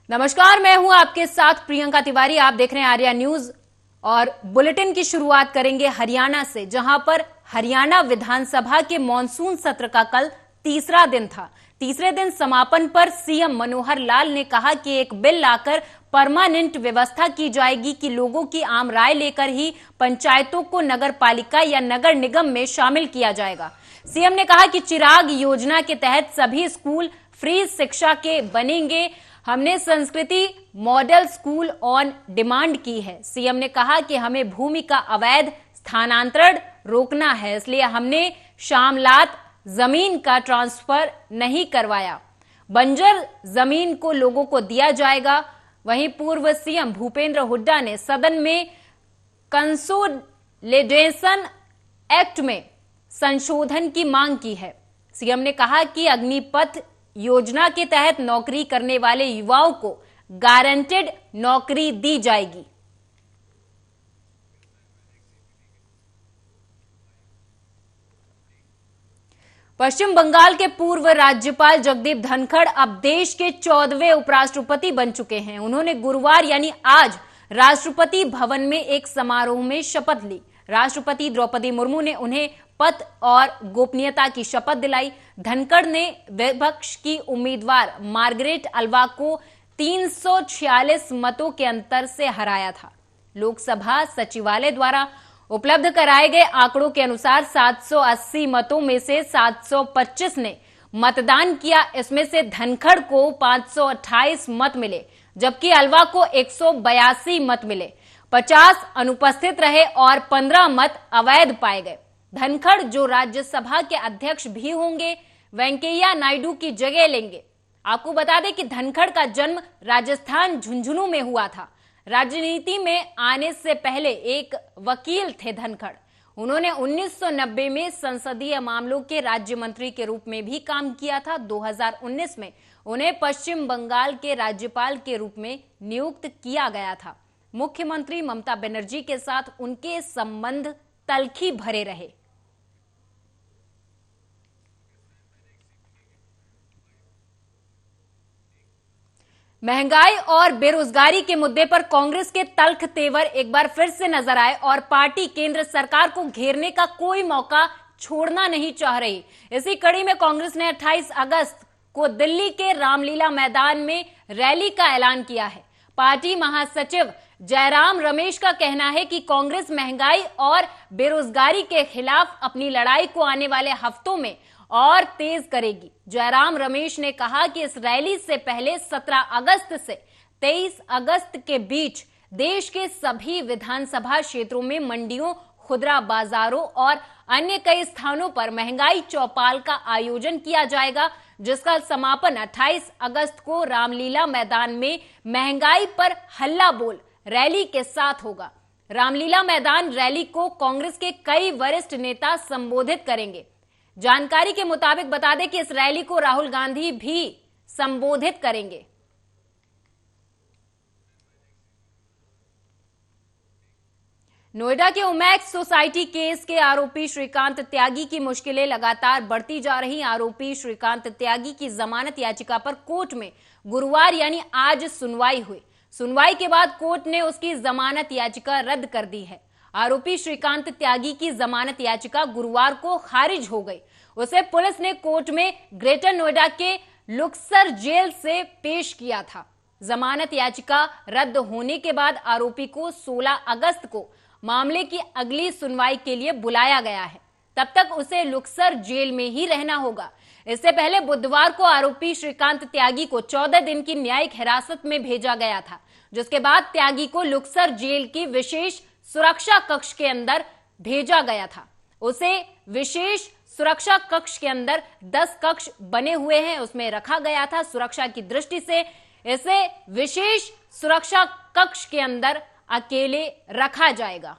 नमस्कार, मैं हूं आपके साथ प्रियंका तिवारी। आप देख रहे हैं आर्या न्यूज और बुलेटिन की शुरुआत करेंगे हरियाणा से, जहां पर हरियाणा विधानसभा के मॉनसून सत्र का कल तीसरा दिन था। तीसरे दिन समापन पर सीएम मनोहर लाल ने कहा कि एक बिल लाकर परमानेंट व्यवस्था की जाएगी कि लोगों की आम राय लेकर ही पंचायतों को नगर पालिका या नगर निगम में शामिल किया जाएगा। सीएम ने कहा कि चिराग योजना के तहत सभी स्कूल फ्री शिक्षा के बनेंगे। हमने संस्कृति मॉडल स्कूल ऑन डिमांड की है। सीएम ने कहा कि हमें भूमि का अवैध स्थानांतरण रोकना है, इसलिए हमने शामलात जमीन का ट्रांसफर नहीं करवाया। बंजर जमीन को लोगों को दिया जाएगा। वहीं पूर्व सीएम भूपेंद्र हुड्डा ने सदन में कंसोलिडेशन एक्ट में संशोधन की मांग की है। सीएम ने कहा कि अग्निपथ योजना के तहत नौकरी करने वाले युवाओं को गारंटेड नौकरी दी जाएगी। पश्चिम बंगाल के पूर्व राज्यपाल जगदीप धनखड़ अब देश के 14वें उपराष्ट्रपति बन चुके हैं। उन्होंने गुरुवार यानी आज राष्ट्रपति भवन में एक समारोह में शपथ ली। राष्ट्रपति द्रौपदी मुर्मू ने उन्हें पद और गोपनीयता की शपथ दिलाई। धनखड़ ने विपक्ष की उम्मीदवार मार्गरेट अल्वा को 346 मतों के अंतर से हराया था। लोकसभा सचिवालय द्वारा उपलब्ध कराए गए आंकड़ों के अनुसार 780 मतों में से 725 ने मतदान किया। इसमें से धनखड़ को 528 मत मिले, जबकि अल्वा को 182 मत मिले। 50 अनुपस्थित रहे और 15 मत अवैध पाए गए। धनखड़, जो राज्यसभा के अध्यक्ष भी होंगे, वेंकैया नायडू की जगह लेंगे। आपको बता दें कि धनखड़ का जन्म राजस्थान झुंझुनू में हुआ था। राजनीति में आने से पहले एक वकील थे धनखड़। उन्होंने 1990 में संसदीय मामलों के राज्य मंत्री के रूप में भी काम किया था। 2019 में उन्हें पश्चिम बंगाल के राज्यपाल के रूप में नियुक्त किया गया था। मुख्यमंत्री ममता बनर्जी के साथ उनके संबंध तल्खी भरे रहे। महंगाई और बेरोजगारी के मुद्दे पर कांग्रेस के तल्ख तेवर एक बार फिर से नजर आए और पार्टी केंद्र सरकार को घेरने का कोई मौका छोड़ना नहीं चाह रही। इसी कड़ी में कांग्रेस ने 28 अगस्त को दिल्ली के रामलीला मैदान में रैली का ऐलान किया है। पार्टी महासचिव जयराम रमेश का कहना है कि कांग्रेस महंगाई और बेरोजगारी के खिलाफ अपनी लड़ाई को आने वाले हफ्तों में और तेज करेगी। जयराम रमेश ने कहा कि इस रैली से पहले 17 अगस्त से 23 अगस्त के बीच देश के सभी विधानसभा क्षेत्रों में मंडियों, खुदरा बाजारों और अन्य कई स्थानों पर महंगाई चौपाल का आयोजन किया जाएगा, जिसका समापन 28 अगस्त को रामलीला मैदान में महंगाई पर हल्ला बोल रैली के साथ होगा। रामलीला मैदान रैली को कांग्रेस के कई वरिष्ठ नेता संबोधित करेंगे। जानकारी के मुताबिक बता दें कि इस रैली को राहुल गांधी भी संबोधित करेंगे। नोएडा के ओमैक्स सोसाइटी केस के आरोपी श्रीकांत त्यागी की मुश्किलें लगातार बढ़ती जा रही। आरोपी श्रीकांत त्यागी की जमानत याचिका पर कोर्ट में गुरुवार यानी आज सुनवाई हुई। सुनवाई के बाद कोर्ट ने उसकी जमानत याचिका रद्द कर दी है। आरोपी श्रीकांत त्यागी की जमानत याचिका गुरुवार को खारिज हो गई। उसे पुलिस ने कोर्ट में ग्रेटर नोएडा के लुक्सर जेल से पेश किया था। जमानत याचिका रद्द होने के बाद आरोपी को 16 अगस्त को मामले की अगली सुनवाई के लिए बुलाया गया है। तब तक उसे लुक्सर जेल में ही रहना होगा। इससे पहले बुधवार को आरोपी श्रीकांत त्यागी को 14 दिन की न्यायिक हिरासत में भेजा गया था, जिसके बाद त्यागी को लुक्सर जेल की विशेष सुरक्षा कक्ष के अंदर भेजा गया था। उसे विशेष सुरक्षा कक्ष के अंदर 10 कक्ष बने हुए हैं, उसमें रखा गया था। सुरक्षा की दृष्टि से इसे विशेष सुरक्षा कक्ष के अंदर अकेले रखा जाएगा।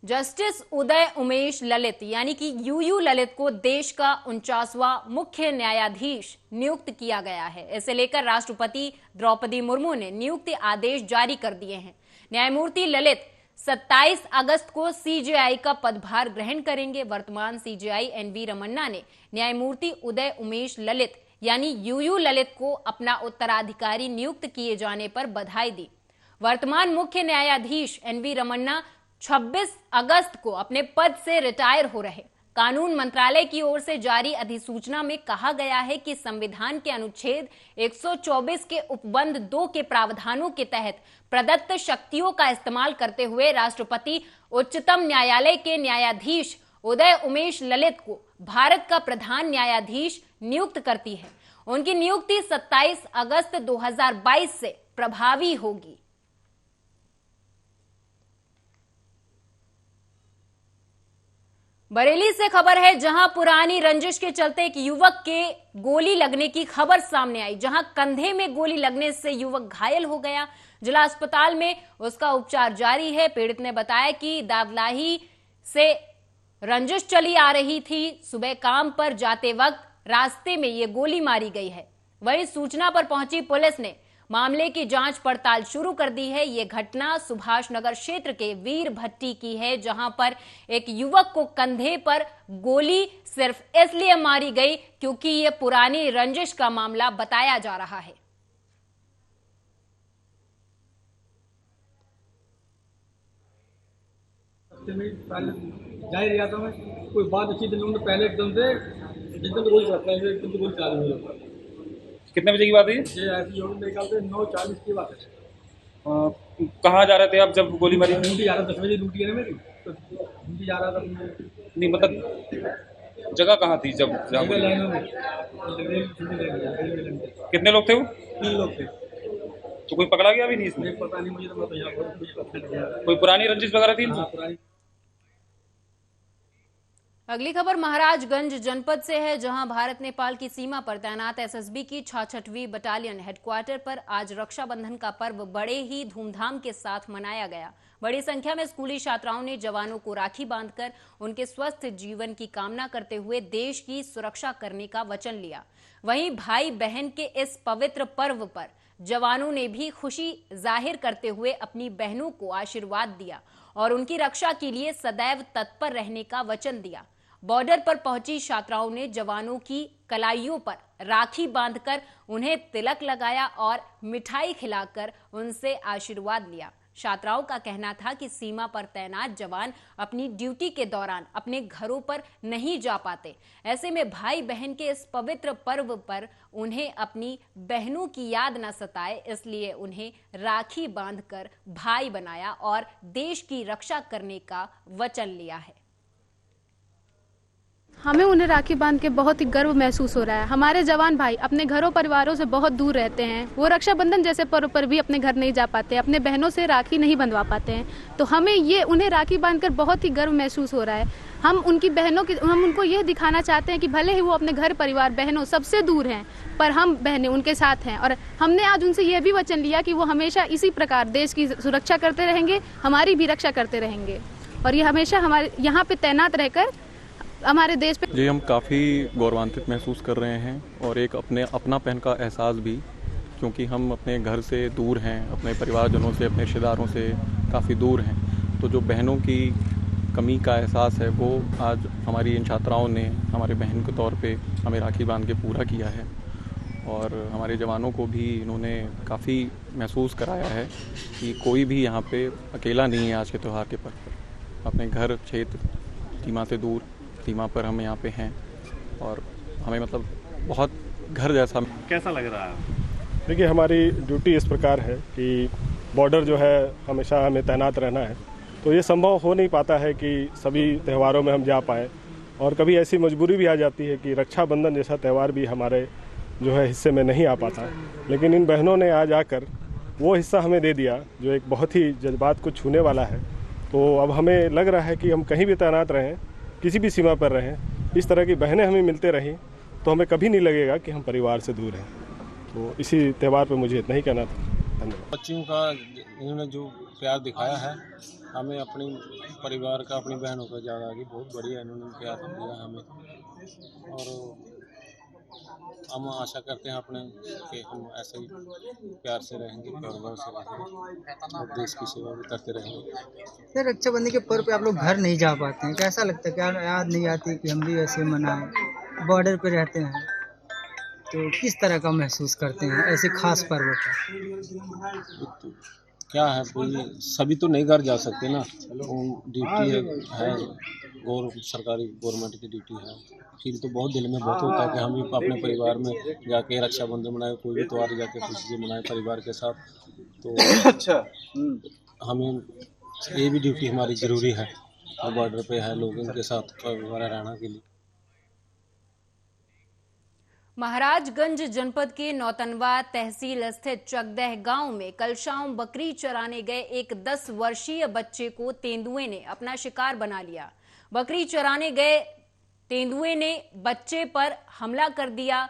जस्टिस उदय उमेश ललित यानी कि यूयू ललित को देश का 49वां मुख्य न्यायाधीश नियुक्त किया गया है। इसे लेकर राष्ट्रपति द्रौपदी मुर्मू ने नियुक्ति आदेश जारी कर दिए हैं। न्यायमूर्ति ललित 27 अगस्त को सीजेआई का पदभार ग्रहण करेंगे। वर्तमान सीजेआई एनवी रमन्ना ने न्यायमूर्ति उदय उमेश ललित यानी यूयू ललित को अपना उत्तराधिकारी नियुक्त किए जाने पर बधाई दी। वर्तमान मुख्य न्यायाधीश एनवी रमन्ना 26 अगस्त को अपने पद से रिटायर हो रहे। कानून मंत्रालय की ओर से जारी अधिसूचना में कहा गया है कि संविधान के अनुच्छेद 124 के उपबंध 2 के प्रावधानों के तहत प्रदत्त शक्तियों का इस्तेमाल करते हुए राष्ट्रपति उच्चतम न्यायालय के न्यायाधीश उदय उमेश ललित को भारत का प्रधान न्यायाधीश नियुक्त करती है। उनकी नियुक्ति 27 अगस्त 2022 से प्रभावी होगी। बरेली से खबर है, जहां पुरानी रंजिश के चलते एक युवक के गोली लगने की खबर सामने आई, जहां कंधे में गोली लगने से युवक घायल हो गया। जिला अस्पताल में उसका उपचार जारी है। पीड़ित ने बताया कि दादलाही से रंजिश चली आ रही थी। सुबह काम पर जाते वक्त रास्ते में ये गोली मारी गई है। वहीं सूचना पर पहुंची पुलिस ने मामले की जांच पड़ताल शुरू कर दी है। ये घटना सुभाष नगर क्षेत्र के वीर भट्टी की है, जहां पर एक युवक को कंधे पर गोली सिर्फ इसलिए मारी गई क्योंकि ये पुरानी रंजिश का मामला बताया जा रहा है। जा ही रहा था मैं, कोई बात अच्छी दिन पहले एकदम से गोली करता है, एकदम से गोली चालू हो जाता है। कितने बजे की बात है? ये ऐसी योग मेरे ख्याल से 9:40 की बात है। कहाँ जा रहे थे आप जब गोली मारी? ड्यूटी जा रहा था, 10 बजे ड्यूटी है ना मेरी, तो ड्यूटी जा रहा था। नहीं मतलब जगह कहाँ थी जब लाइनों में? कितने लोग थे वो? 3 लोग थे। तो कोई पकड़ा गया भी नहीं इसमें? पता नहीं मुझे, तो मैं तो यहाँ कोई पुरानी रंजिश वगैरह थी? पुरानी। अगली खबर महाराजगंज जनपद से है, जहां भारत नेपाल की सीमा पर तैनात एसएसबी की 66वीं बटालियन हेडक्वार्टर पर आज रक्षाबंधन का पर्व बड़े ही धूमधाम के साथ मनाया गया। बड़ी संख्या में स्कूली छात्राओं ने जवानों को राखी बांधकर उनके स्वस्थ जीवन की कामना करते हुए देश की सुरक्षा करने का वचन लिया। वहीं भाई बहन के इस पवित्र पर्व पर जवानों ने भी खुशी जाहिर करते हुए अपनी बहनों को आशीर्वाद दिया और उनकी रक्षा के लिए सदैव तत्पर रहने का वचन दिया। बॉर्डर पर पहुंची छात्राओं ने जवानों की कलाइयों पर राखी बांधकर उन्हें तिलक लगाया और मिठाई खिलाकर उनसे आशीर्वाद लिया। छात्राओं का कहना था कि सीमा पर तैनात जवान अपनी ड्यूटी के दौरान अपने घरों पर नहीं जा पाते। ऐसे में भाई बहन के इस पवित्र पर्व पर उन्हें अपनी बहनों की याद न सताए, इसलिए उन्हें राखी बांधकर भाई बनाया और देश की रक्षा करने का वचन लिया है। हमें उन्हें राखी बांध के बहुत ही गर्व महसूस हो रहा है। हमारे जवान भाई अपने घरों परिवारों से बहुत दूर रहते हैं। वो रक्षाबंधन जैसे पर्व पर भी अपने घर नहीं जा पाते, अपने बहनों से राखी नहीं बंधवा पाते हैं। तो हमें ये उन्हें राखी बांधकर बहुत ही गर्व महसूस हो रहा है। हम उनकी बहनों की हम उनको ये दिखाना चाहते हैं कि भले ही वो अपने घर परिवार बहनों सबसे दूर हैं, पर हम बहनें उनके साथ हैं। और हमने आज उनसे यह भी वचन लिया कि वो हमेशा इसी प्रकार देश की सुरक्षा करते रहेंगे, हमारी भी रक्षा करते रहेंगे और ये हमेशा हमारे यहाँ पे तैनात रहकर हमारे देश पे। जी, हम काफ़ी गौरवान्वित महसूस कर रहे हैं और एक अपनापन का एहसास भी, क्योंकि हम अपने घर से दूर हैं, अपने परिवारजनों से, अपने रिश्तेदारों से काफ़ी दूर हैं। तो जो बहनों की कमी का एहसास है वो आज हमारी इन छात्राओं ने हमारे बहन के तौर पे हमें राखी बांध के पूरा किया है। और हमारे जवानों को भी इन्होंने काफ़ी महसूस कराया है कि कोई भी यहाँ पे अकेला नहीं है। आज के त्यौहार के पर्व पर अपने घर क्षेत्र सीमा से दूर सीमा पर हम यहाँ पे हैं और हमें मतलब बहुत घर जैसा। कैसा लग रहा है? देखिए, हमारी ड्यूटी इस प्रकार है कि बॉर्डर जो है हमेशा हमें तैनात रहना है, तो ये संभव हो नहीं पाता है कि सभी त्योहारों में हम जा पाएँ। और कभी ऐसी मजबूरी भी आ जाती है कि रक्षाबंधन जैसा त्यौहार भी हमारे जो है हिस्से में नहीं आ पाता। लेकिन इन बहनों ने आज आकर वो हिस्सा हमें दे दिया जो एक बहुत ही जज्बात को छूने वाला है। तो अब हमें लग रहा है कि हम कहीं भी तैनात रहें, किसी भी सीमा पर रहें, इस तरह की बहनें हमें मिलते रहें तो हमें कभी नहीं लगेगा कि हम परिवार से दूर हैं। तो इसी त्यौहार पर मुझे इतना ही कहना था। धन्यवाद। बच्चियों का इन्होंने जो प्यार दिखाया है, हमें अपनी परिवार का, अपनी बहनों का ज़्यादा आगे बहुत बढ़िया इन्होंने प्यार दिया हमें। और हम आशा करते हैं अपने कि हम ऐसे ही प्यार से रहेंगे, प्यार भाव से रहेंगे और देश की सेवा भी करते रहेंगे। सर रक्षाबंधन के पर्व पे आप लोग घर नहीं जा पाते हैं, कैसा लगता है? क्या याद नहीं आती कि हम भी ऐसे मनाएं? बॉर्डर पे रहते हैं तो किस तरह का महसूस करते हैं ऐसे खास पर्व पर? क्या है भाई, सभी तो नहीं घर जा सकते ना, ड्यूटी है सरकारी गवर्नमेंट की ड्यूटी है। फिर तो बहुत दिल में बहुत होता है कि हम भी अपने परिवार में जाके रक्षाबंधन मनाए, कोई भी त्यौहार जाके खुशी से मनाए परिवार के साथ। तो अच्छा, हमें ये भी ड्यूटी हमारी ज़रूरी है और बॉर्डर पे है लोगों के साथ परिवार रहना के लिए। महाराजगंज जनपद के नौतनवा तहसील स्थित चकदह गांव में कल शाम बकरी चराने गए एक 10 वर्षीय बच्चे को तेंदुए ने अपना शिकार बना लिया। बकरी चराने गए तेंदुए ने बच्चे पर हमला कर दिया।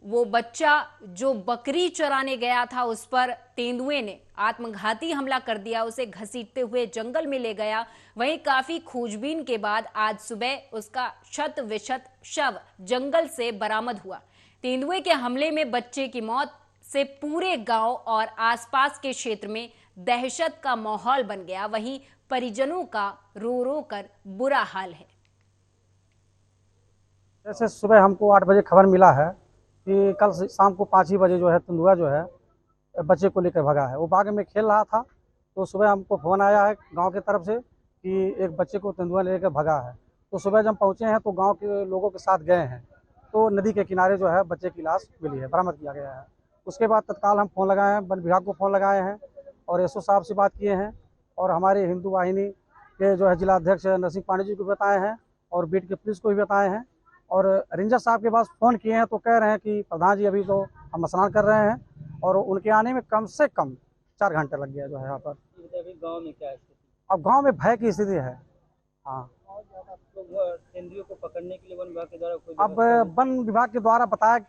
वो बच्चा जो बकरी चराने गया था उस पर तेंदुए ने आत्मघाती हमला कर दिया, उसे घसीटते हुए जंगल में ले गया। वहीं काफी खोजबीन के बाद आज सुबह उसका शत विशत शव जंगल से बरामद हुआ। तेंदुए के हमले में बच्चे की मौत से पूरे गांव और आसपास के क्षेत्र में दहशत का माहौल बन गया। वहीं परिजनों का रो रो कर बुरा हाल है। जैसे सुबह हमको 8 बजे खबर मिला है कि कल शाम को 5 ही बजे जो है तेंदुआ जो है बच्चे को लेकर भगा है। वो बाग में खेल रहा था तो सुबह हमको फोन आया है गांव की तरफ से कि एक बच्चे को तेंदुआ लेकर भगा है। तो सुबह जब पहुंचे हैं तो गांव के लोगों के साथ गए हैं तो नदी के किनारे जो है बच्चे की लाश मिली है, बरामद किया गया है। उसके बाद तत्काल हम फ़ोन लगाए हैं, वन विभाग को फ़ोन लगाए हैं और एसओ साहब से बात किए हैं और हमारे हिंदू वाहिनी के जो है जिला अध्यक्ष नरसिंह पांडे जी को भी बताए हैं और बीट के पुलिस को भी बताए हैं और रेंजर साहब के पास फ़ोन किए हैं तो कह रहे हैं कि प्रधान जी अभी तो हम स्नान कर रहे हैं और उनके आने में कम से कम 4 घंटे लग गया जो है यहाँ पर। गाँव में क्या स्थिति? अब गांव में भय की स्थिति है। हाँ, तेंदुओं को पकड़ने के लिए वन विभाग के द्वारा कोई अब वन विभाग के द्वारा बताया।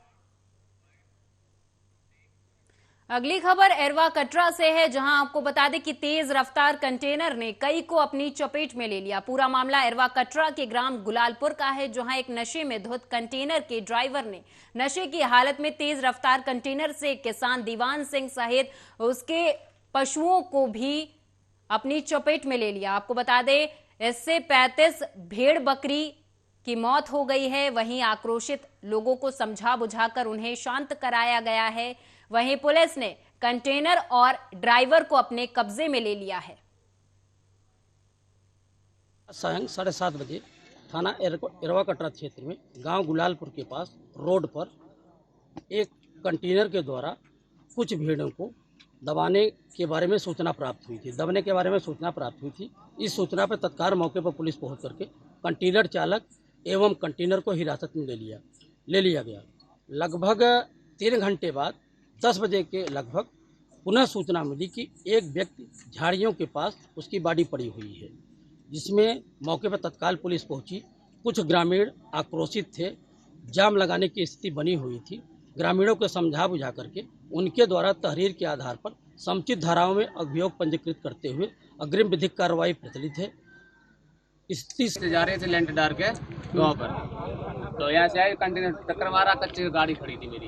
अगली खबर एरवा कटरा से है, जहां आपको बता दें कि तेज रफ्तार कंटेनर ने कई को अपनी चपेट में ले लिया। पूरा मामला एरवा कटरा के ग्राम गुलालपुर का है, जहां एक नशे में धुत कंटेनर के ड्राइवर ने नशे की हालत में तेज रफ्तार कंटेनर से किसान दीवान सिंह सहित उसके पशुओं को भी अपनी चपेट में ले लिया। आपको बता दें इससे 35 भेड़ बकरी की मौत हो गई है। वहीं आक्रोशित लोगों को समझा बुझाकर उन्हें शांत कराया गया है। वहीं पुलिस ने कंटेनर और ड्राइवर को अपने कब्जे में ले लिया है। सायं 7:30 बजे थाना एरवा कटरा क्षेत्र में गांव गुलालपुर के पास रोड पर एक कंटेनर के द्वारा कुछ भेड़ों को दबाने के बारे में सूचना प्राप्त हुई थी। दबने के बारे में सूचना प्राप्त हुई थी। इस सूचना पर तत्काल मौके पर पुलिस पहुंच करके कंटेनर चालक एवं कंटेनर को हिरासत में ले लिया गया। लगभग 3 घंटे बाद 10 बजे के लगभग पुनः सूचना मिली कि एक व्यक्ति झाड़ियों के पास उसकी बॉडी पड़ी हुई है, जिसमें मौके पर तत्काल पुलिस पहुंची। कुछ ग्रामीण आक्रोशित थे, जाम लगाने की स्थिति बनी हुई थी। ग्रामीणों को समझा बुझा करके उनके द्वारा तहरीर के आधार पर समुचित धाराओं में अभियोग पंजीकृत करते हुए अग्रिम विधिक कार्रवाई प्रचलित है। स्थिति से जा रहे थे लेंट डार के गाँव पर, तो यहाँ से आए कंटेनर टक्कर मारा। कच्ची गाड़ी खड़ी थी मेरी,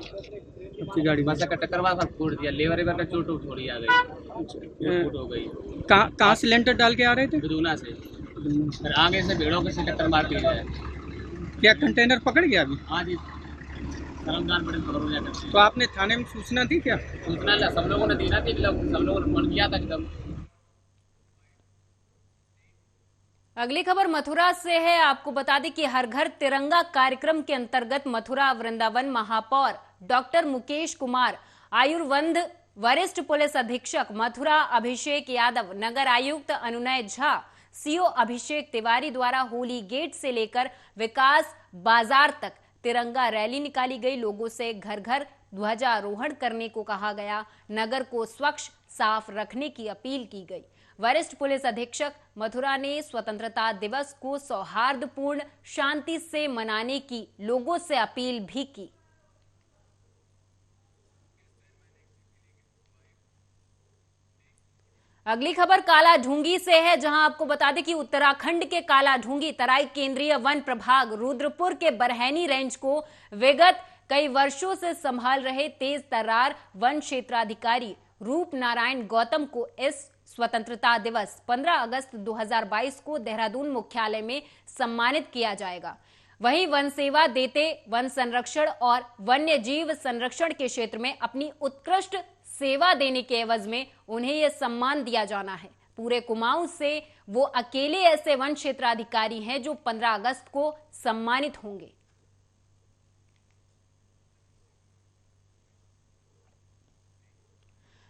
अच्छी गाड़ी बस का टक्कर मारा, फोड़ दिया। लेवर का चोट थोड़ी आ गई, फूट हो गई। कहाँ से लेंटर डाल के आ रहे थे? बुदूना से। फिर आगे से भेड़ों के से टक्कर मार दी जाए। क्या कंटेनर पकड़ गया अभी? हाँ जी, कर्मदान बड़े पकड़ जाकर। तो आपने थाने में सूचना दी क्या? सूचना सब लोगों ने दी ना थी, सब लोगों ने फोन किया था एकदम। अगली खबर मथुरा से है। आपको बता दें कि हर घर तिरंगा कार्यक्रम के अंतर्गत मथुरा वृंदावन महापौर डॉक्टर मुकेश कुमार, आयुर्वेद वरिष्ठ पुलिस अधीक्षक मथुरा अभिषेक यादव, नगर आयुक्त अनुनय झा, सीओ अभिषेक तिवारी द्वारा होली गेट से लेकर विकास बाजार तक तिरंगा रैली निकाली गई। लोगों से घर घर ध्वजारोहण करने को कहा गया। नगर को स्वच्छ साफ रखने की अपील की गई। वरिष्ठ पुलिस अधीक्षक मथुरा ने स्वतंत्रता दिवस को सौहार्दपूर्ण शांति से मनाने की लोगों से अपील भी की। अगली खबर काला ढूंगी से है, जहां आपको बता दें कि उत्तराखंड के काला ढूंगी तराई केंद्रीय वन प्रभाग रुद्रपुर के बरहैनी रेंज को विगत कई वर्षों से संभाल रहे तेज तर्रार वन क्षेत्राधिकारी रूप नारायण गौतम को इस स्वतंत्रता दिवस 15 अगस्त 2022 को देहरादून मुख्यालय में सम्मानित किया जाएगा। वहीं वन सेवा देते, वन संरक्षण और वन्य जीव संरक्षण के क्षेत्र में अपनी उत्कृष्ट सेवा देने के एवज में उन्हें यह सम्मान दिया जाना है। पूरे कुमाऊं से वो अकेले ऐसे वन क्षेत्राधिकारी हैं जो 15 अगस्त को सम्मानित होंगे।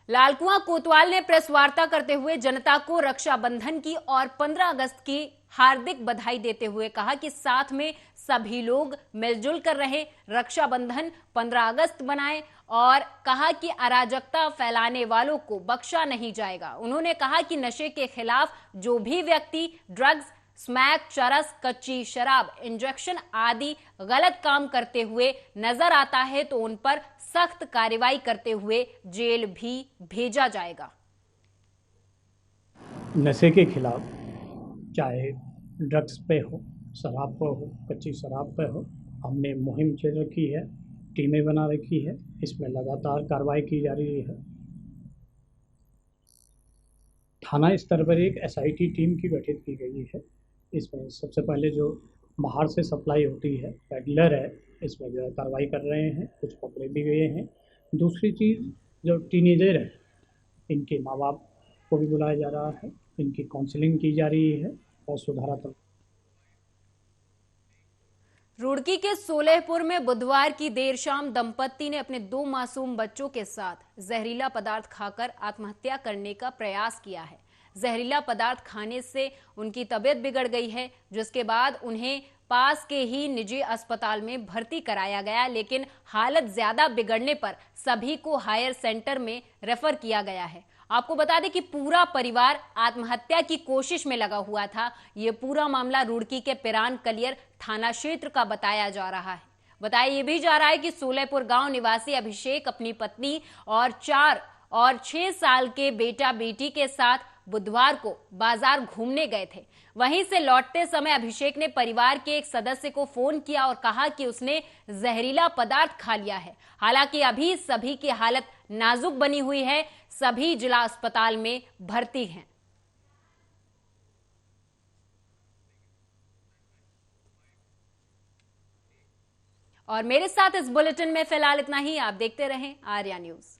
लालकुआं कोतवाल ने प्रेस वार्ता करते हुए जनता को रक्षाबंधन की और 15 अगस्त की हार्दिक बधाई देते हुए कहा कि साथ में सभी लोग मिलजुल कर रहे, रक्षाबंधन 15 अगस्त बनाएं और कहा कि अराजकता फैलाने वालों को बख्शा नहीं जाएगा। उन्होंने कहा कि नशे के खिलाफ जो भी व्यक्ति ड्रग्स, स्मैक, चरस, कच्ची शराब, इंजेक्शन आदि गलत काम करते हुए नजर आता है तो उन पर सख्त कार्रवाई करते हुए जेल भी भेजा जाएगा। नशे के खिलाफ चाहे ड्रग्स पे हो, शराब पे हो, कच्ची शराब पे हो, हमने मुहिम चल रखी है, टीमें बना रखी है, इसमें लगातार कार्रवाई की जा रही है। थाना स्तर पर एक SIT टीम की गठित की गई है। इसमें सबसे पहले जो बाहर से सप्लाई होती है, रेगुलर है, इसमें जो है कार्रवाई कर रहे हैं, कुछ पकड़े भी गए हैं। दूसरी चीज़ जो टीनेजर है, इनके माँ बाप को भी बुलाया जा रहा है, इनकी काउंसलिंग की जा रही है और सुधारात्मक। रुड़की के सोलहपुर में बुधवार की देर शाम दंपत्ति ने अपने 2 मासूम बच्चों के साथ जहरीला पदार्थ खाकर आत्महत्या करने का प्रयास किया है। जहरीला पदार्थ खाने से उनकी तबीयत बिगड़ गई है, जिसके बाद उन्हें पास के ही निजी अस्पताल में भर्ती कराया गया, लेकिन हालत ज्यादा बिगड़ने पर सभी को हायर सेंटर में रेफर किया गया है। आपको बता दें कि पूरा परिवार आत्महत्या की कोशिश में लगा हुआ था। ये पूरा मामला रुड़की के पिरान कलियर थाना क्षेत्र का बताया जा रहा है। बताया ये भी जा रहा है कि सोलहपुर गांव निवासी अभिषेक अपनी पत्नी और 4 और 6 साल के बेटा बेटी के साथ बुधवार को बाजार घूमने गए थे। वहीं से लौटते समय अभिषेक ने परिवार के एक सदस्य को फोन किया और कहा कि उसने जहरीला पदार्थ खा लिया है। हालांकि अभी सभी की हालत नाजुक बनी हुई है, सभी जिला अस्पताल में भर्ती हैं। और मेरे साथ इस बुलेटिन में फिलहाल इतना ही। आप देखते रहें आर्या न्यूज।